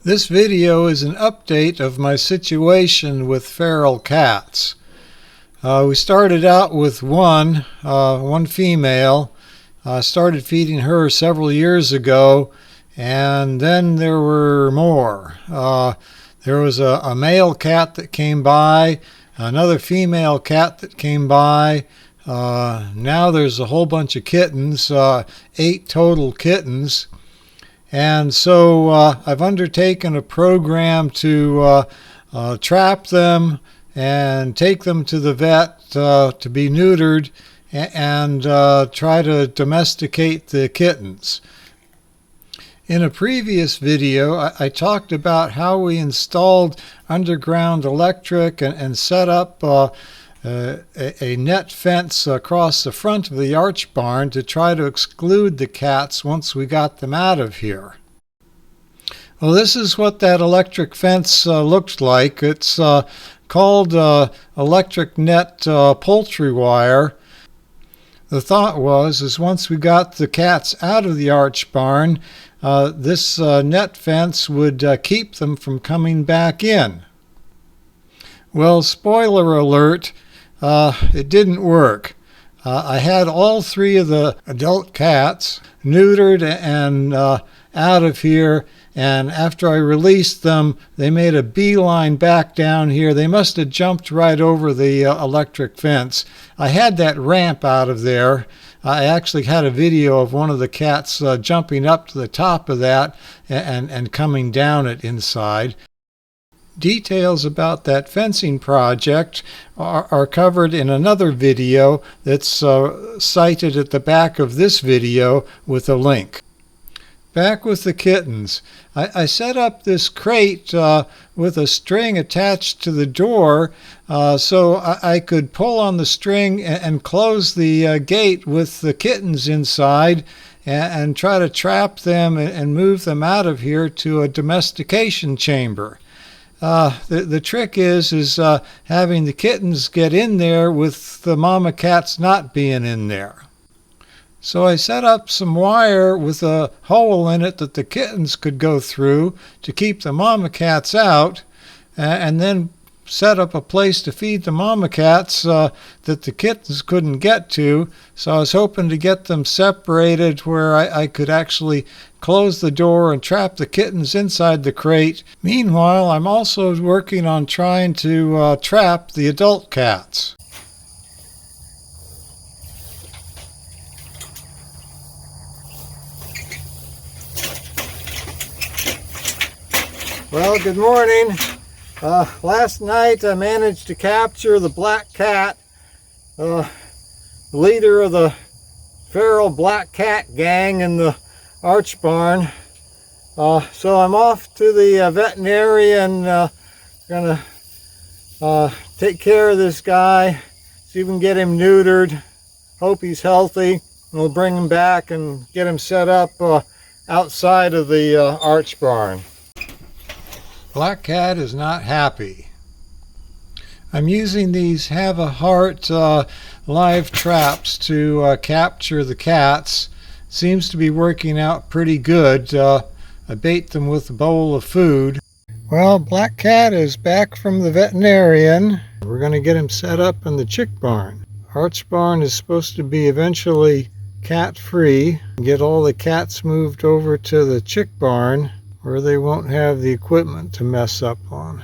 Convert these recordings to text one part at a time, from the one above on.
This video is an update of my situation with feral cats. We started out with one female. I started feeding her several years ago, and then there were more. There was a male cat that came by, another female cat that came by. Now there's a whole bunch of kittens, 8 total kittens. And so I've undertaken a program to trap them and take them to the vet to be neutered and try to domesticate the kittens. In a previous video, I talked about how we installed underground electric and set up a net fence across the front of the arch barn to try to exclude the cats once we got them out of here. Well, this is what that electric fence looked like. It's called electric net poultry wire. The thought was once we got the cats out of the arch barn, this net fence would keep them from coming back in. Well, spoiler alert, it didn't work. I had all 3 of the adult cats neutered and out of here, and after I released them, they made a beeline back down here. They must have jumped right over the electric fence. I had that ramp out of there. I actually had a video of one of the cats jumping up to the top of that and coming down it inside. Details about that fencing project are covered in another video that's cited at the back of this video with a link. Back with the kittens. I set up this crate with a string attached to the door so I could pull on the string and close the gate with the kittens inside and try to trap them and move them out of here to a domestication chamber. The trick is having the kittens get in there with the mama cats not being in there. So I set up some wire with a hole in it that the kittens could go through to keep the mama cats out, and then set up a place to feed the mama cats that the kittens couldn't get to. So I was hoping to get them separated where I could actually close the door and trap the kittens inside the crate. Meanwhile, I'm also working on trying to trap the adult cats. Well, good morning. Last night I managed to capture the black cat, leader of the feral black cat gang in the arch barn. So I'm off to the veterinarian, gonna take care of this guy, see if we can get him neutered, hope he's healthy, and we'll bring him back and get him set up outside of the arch barn. Black cat is not happy. I'm using these Have a Heart live traps to capture the cats. Seems to be working out pretty good. I bait them with a bowl of food. Well, black cat is back from the veterinarian. We're going to get him set up in the chick barn. Arch barn is supposed to be eventually cat-free. Get all the cats moved over to the chick barn, where they won't have the equipment to mess up on.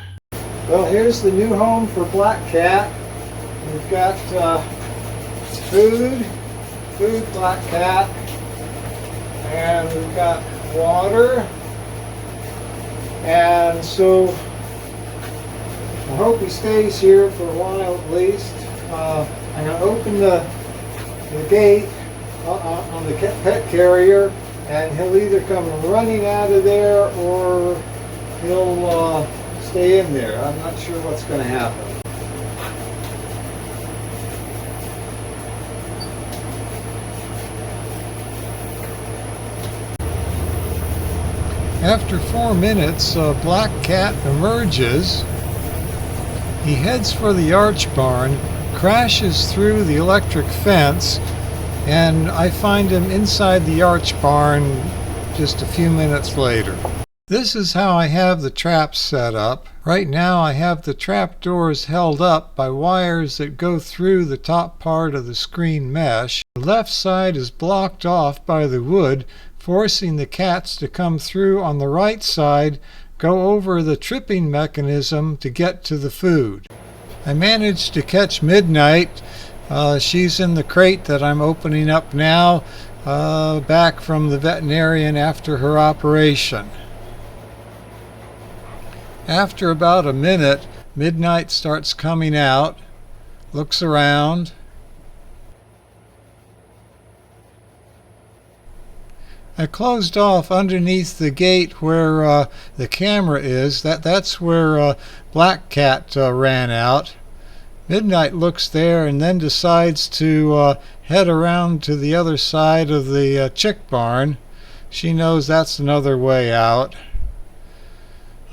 Well, here's the new home for black cat. We've got food, black cat, and we've got water. And so I hope he stays here for a while at least. I'm going to open the gate on the pet carrier, and he'll either come running out of there or he'll stay in there. I'm not sure what's going to happen. After 4 minutes, black cat emerges. He heads for the arch barn, crashes through the electric fence, and I find him inside the arch barn just a few minutes later. This is how I have the traps set up. Right now I have the trap doors held up by wires that go through the top part of the screen mesh. The left side is blocked off by the wood, forcing the cats to come through on the right side, go over the tripping mechanism to get to the food. I managed to catch Midnight. She's in the crate that I'm opening up now, back from the veterinarian after her operation. After about a minute, Midnight starts coming out, looks around. I closed off underneath the gate where the camera is. That's where Black Cat ran out. Midnight looks there and then decides to head around to the other side of the chick barn. She knows that's another way out.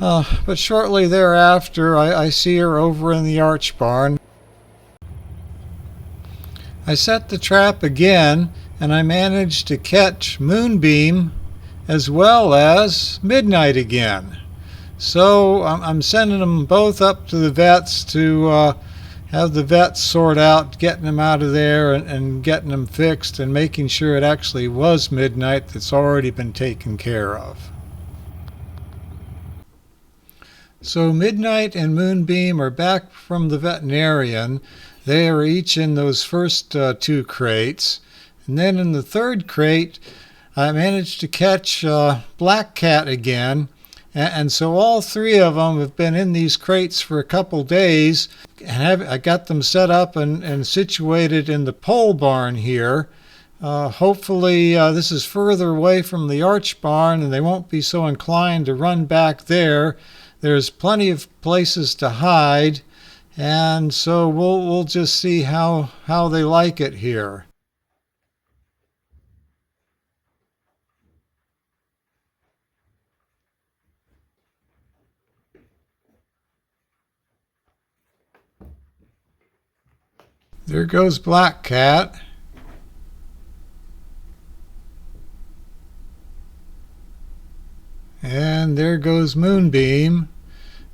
But shortly thereafter, I see her over in the arch barn. I set the trap again, and I managed to catch Moonbeam as well as Midnight again. So I'm sending them both up to the vets to have the vets sort out getting them out of there and getting them fixed and making sure it actually was Midnight that's already been taken care of. So Midnight and Moonbeam are back from the veterinarian. They are each in those first two crates. And then in the third crate, I managed to catch Black Cat again. And so all three of them have been in these crates for a couple days. And I got them set up and situated in the pole barn here. Hopefully this is further away from the arch barn and they won't be so inclined to run back there. There's plenty of places to hide, and so we'll just see how they like it here. There goes Black Cat. And there goes Moonbeam.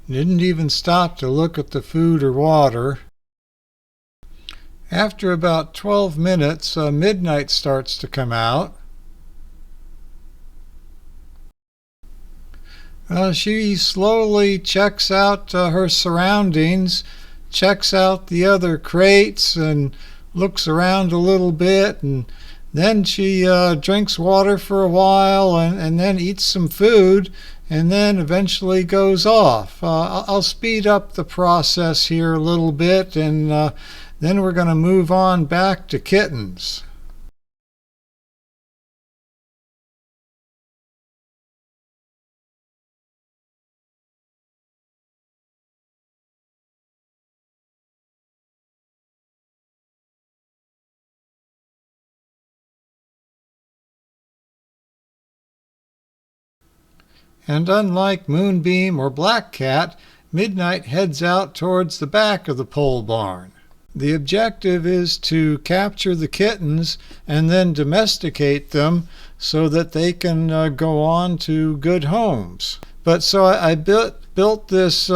Didn't even stop to look at the food or water. After about 12 minutes, Midnight starts to come out. She slowly checks out her surroundings, checks out the other crates and looks around a little bit, and then she drinks water for a while and then eats some food and then eventually goes off. I'll speed up the process here a little bit, and then we're going to move on back to kittens. And unlike Moonbeam or Black Cat, Midnight heads out towards the back of the pole barn. The objective is to capture the kittens and then domesticate them so that they can go on to good homes. But so I built this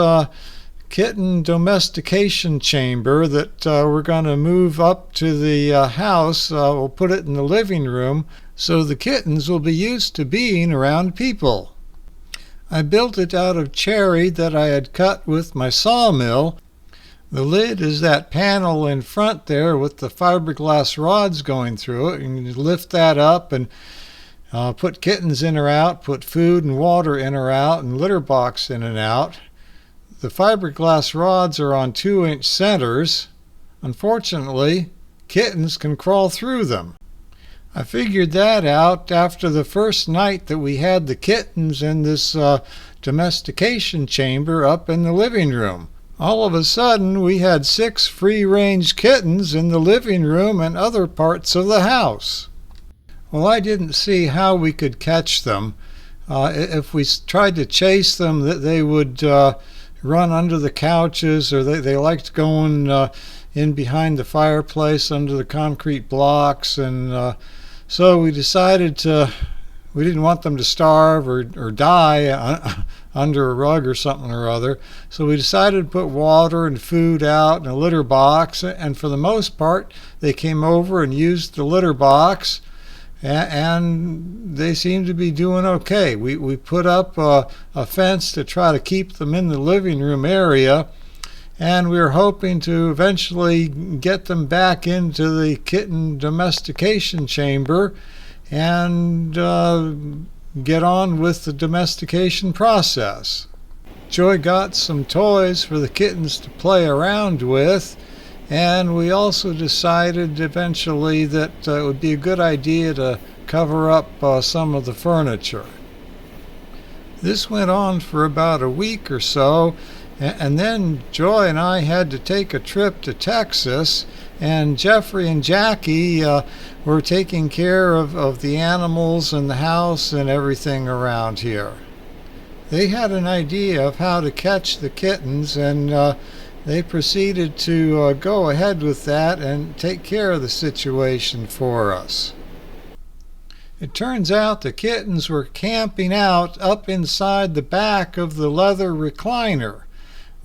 kitten domestication chamber that we're going to move up to the house. We'll put it in the living room so the kittens will be used to being around people. I built it out of cherry that I had cut with my sawmill. The lid is that panel in front there with the fiberglass rods going through it. You can lift that up and put kittens in or out, put food and water in or out, and litter box in and out. The fiberglass rods are on 2-inch centers. Unfortunately, kittens can crawl through them. I figured that out after the first night that we had the kittens in this domestication chamber up in the living room. All of a sudden, we had 6 free-range kittens in the living room and other parts of the house. Well, I didn't see how we could catch them. If we tried to chase them, they would run under the couches, or they liked going in behind the fireplace under the concrete blocks, and so we decided to We didn't want them to starve or die under a rug or something or other. So we decided to put water and food out in a litter box, and for the most part, they came over and used the litter box, and they seem to be doing okay. We put up a fence to try to keep them in the living room area, and we were hoping to eventually get them back into the kitten domestication chamber and get on with the domestication process. Joy got some toys for the kittens to play around with, and we also decided eventually that it would be a good idea to cover up some of the furniture. This went on for about a week or so, and then Joy and I had to take a trip to Texas, and Jeffrey and Jackie were taking care of the animals and the house and everything around here. They had an idea of how to catch the kittens, and they proceeded to go ahead with that and take care of the situation for us. It turns out the kittens were camping out up inside the back of the leather recliner.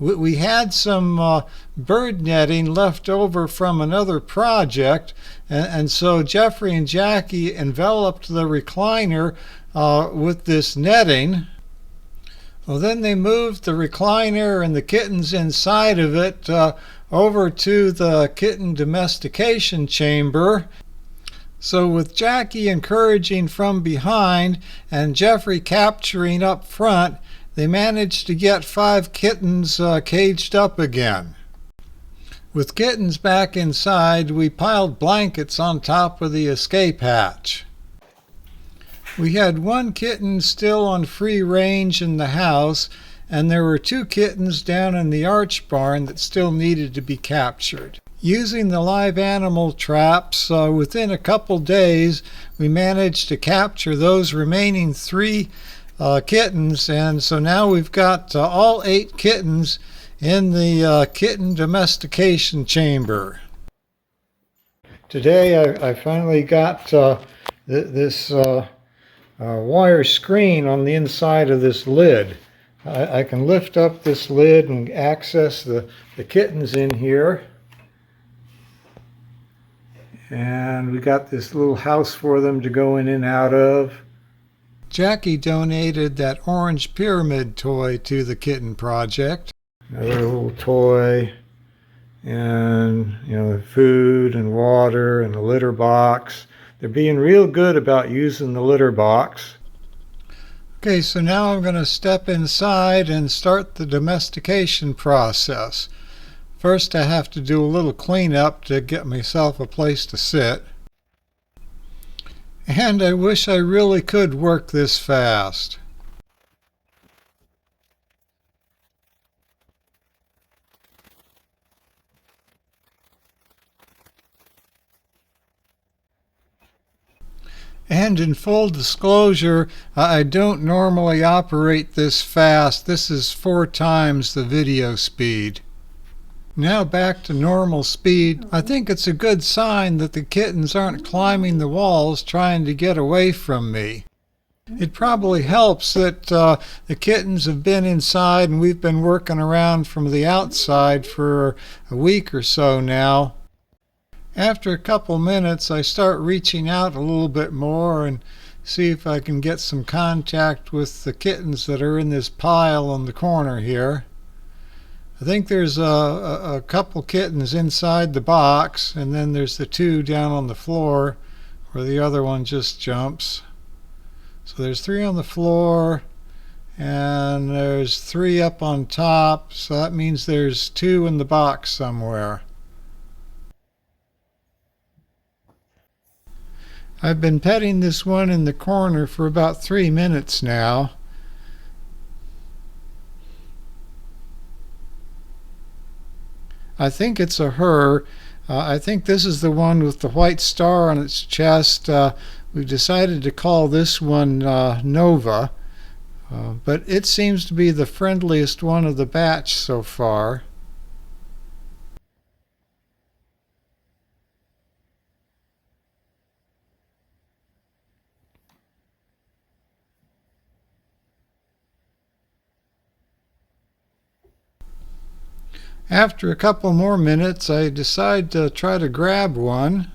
We had some bird netting left over from another project, and so Jeffrey and Jackie enveloped the recliner with this netting. Well, then they moved the recliner and the kittens inside of it over to the kitten domestication chamber. So with Jackie encouraging from behind and Jeffrey capturing up front, they managed to get 5 kittens caged up again. With kittens back inside, we piled blankets on top of the escape hatch. We had 1 kitten still on free range in the house, and there were 2 kittens down in the arch barn that still needed to be captured. Using the live animal traps, within a couple days, we managed to capture those remaining 3 kittens, and so now we've got all 8 kittens in the kitten domestication chamber. Today I finally got this wire screen on the inside of this lid. I can lift up this lid and access the kittens in here. And we got this little house for them to go in and out of. Jackie donated that orange pyramid toy to the kitten project. Another little toy, and food and water and a litter box. They're being real good about using the litter box. Okay, so now I'm going to step inside and start the domestication process. First, I have to do a little cleanup to get myself a place to sit. And I wish I really could work this fast. And in full disclosure, I don't normally operate this fast. This is 4 times the video speed. Now back to normal speed. I think it's a good sign that the kittens aren't climbing the walls trying to get away from me. It probably helps that the kittens have been inside and we've been working around from the outside for a week or so now. After a couple minutes, I start reaching out a little bit more and see if I can get some contact with the kittens that are in this pile in the corner here. I think there's a couple kittens inside the box, and then there's the 2 down on the floor where the other one just jumps. So there's 3 on the floor, and there's 3 up on top, so that means there's 2 in the box somewhere. I've been petting this one in the corner for about 3 minutes now. I think it's a her. I think this is the one with the white star on its chest. We've decided to call this one Nova, but it seems to be the friendliest one of the batch so far. After a couple more minutes, I decide to try to grab one.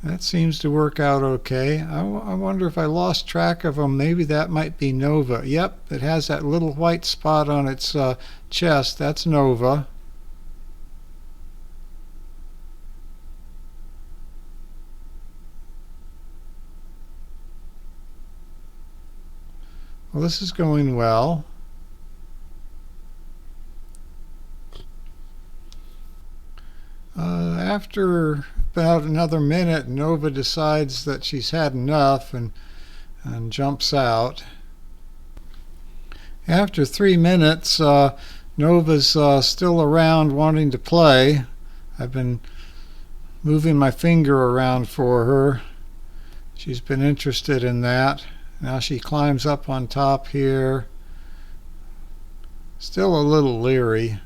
That seems to work out okay. I wonder if I lost track of them. Maybe that might be Nova. Yep, it has that little white spot on its chest. That's Nova. Well, this is going well. After about another minute, Nova decides that she's had enough and jumps out. After 3 minutes, Nova's still around wanting to play. I've been moving my finger around for her. She's been interested in that. Now she climbs up on top here. Still a little leery.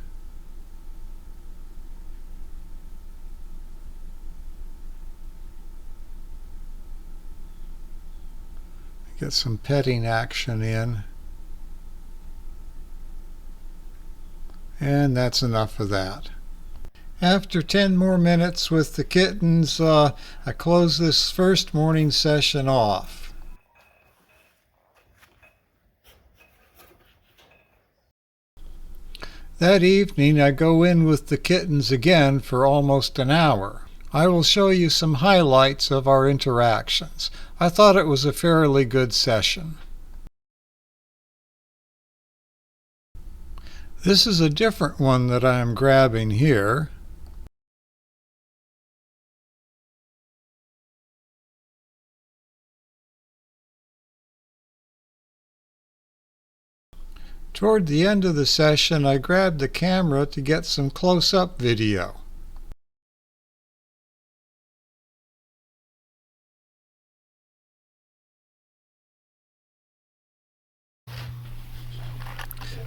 Get some petting action in. And that's enough of that. After 10 more minutes with the kittens, I close this first morning session off. That evening I go in with the kittens again for almost an hour. I will show you some highlights of our interactions. I thought it was a fairly good session. This is a different one that I am grabbing here. Toward the end of the session, I grabbed the camera to get some close-up video.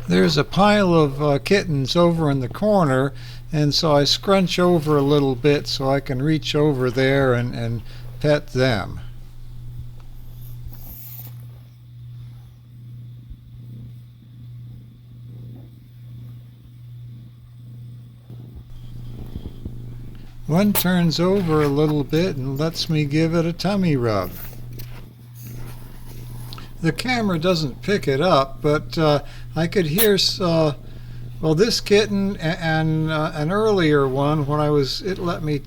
There's a pile of kittens over in the corner, and so I scrunch over a little bit so I can reach over there and pet them. One turns over a little bit and lets me give it a tummy rub. The camera doesn't pick it up, but I could hear, well, this kitten and an earlier one, when it let me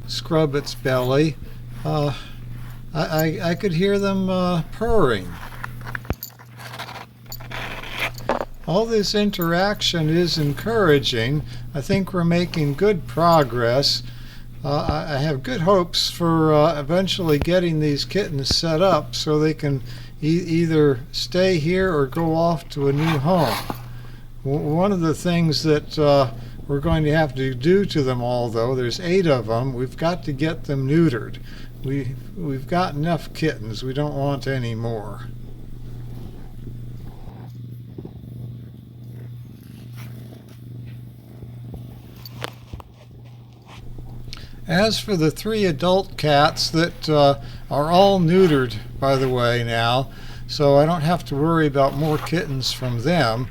scrub its belly, I could hear them purring. All this interaction is encouraging. I think we're making good progress. I have good hopes for eventually getting these kittens set up so they can either stay here or go off to a new home. One of the things that we're going to have to do to them all, though, there's 8 of them, we've got to get them neutered. We've got enough kittens. We don't want any more. As for the 3 adult cats that are all neutered, by the way, now, so I don't have to worry about more kittens from them.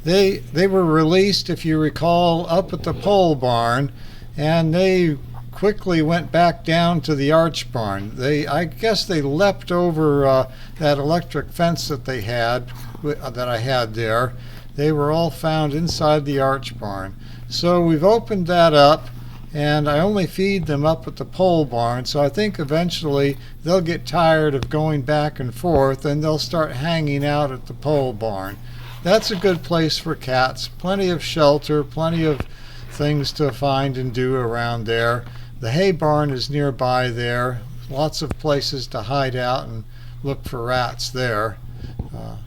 They were released, if you recall, up at the pole barn, and they quickly went back down to the arch barn. I guess they leapt over that electric fence that I had there. They were all found inside the arch barn. So we've opened that up, and I only feed them up at the pole barn, so I think eventually they'll get tired of going back and forth and they'll start hanging out at the pole barn. That's a good place for cats. Plenty of shelter, plenty of things to find and do around there. The hay barn is nearby there. Lots of places to hide out and look for rats there.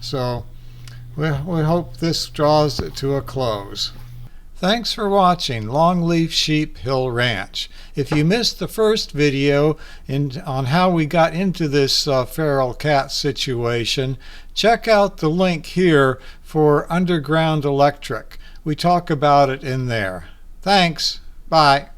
So we hope this draws it to a close. Thanks for watching Longleaf Sheep Hill Ranch. If you missed the first video on how we got into this feral cat situation, check out the link here for Underground Electric. we talk about it in there. Thanks. Bye.